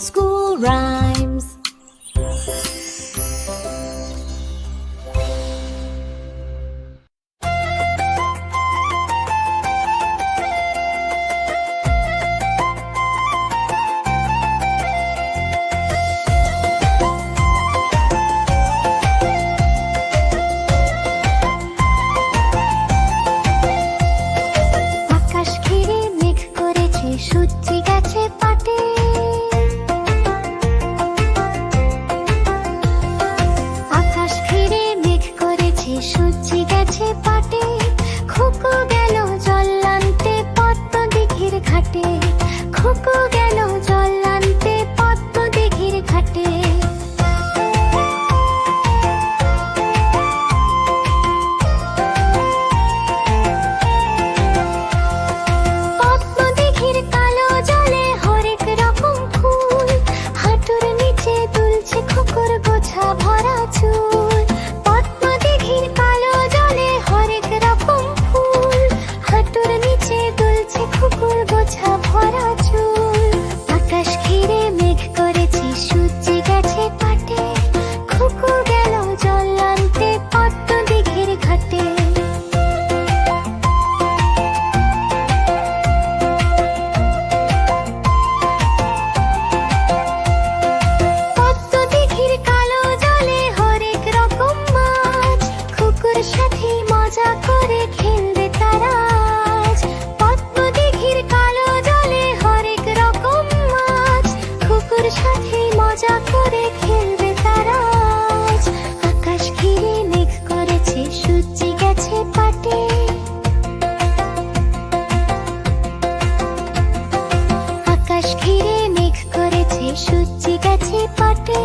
School rhymes. আকাশ ঘিরে মেঘ করেছে সূর্যি গেছে পাটে। আকাশ ঘিরে মেঘ করেছে সূর্যি গেছে পাটে। খুকু গেল জল আনতে পদ্ম দিঘির ঘাটে। খুকু গেল জল আনতে পদ্ম দিঘির ঘাটে। পদ্ম দিঘির কালো জলে হরেক রকম ফুল। হাঁটুর নিচে দুলছে খুকুর গোছা ভরা চুল। পদ্ম দিঘির কালো জলে হরেক রকম ফুল। হাঁটুর নিচে দুলছে খুকুর গোছা ভরা চুল। আকাশ ঘিরে মেঘ করেছে সূর্যি গেছে পাটে। খুকু গেল জল আনতে পদ্ম দিঘির ঘাটে। পদ্ম দিঘির কালো জলে হরেক রকম মাছ। খুকুর সাথে মজা করে খেলবে তারা আজ। পদ্ম দিঘির কালো জলে হরেক রকম মাছ। খুকুর সাথে মজা করে খেলবে তারা আজ। আকাশ ঘিরে মেঘ করেছে সূর্যি গেছে পাটে। আকাশ ঘিরে মেঘ করেছে সূর্যি গেছে পাটে।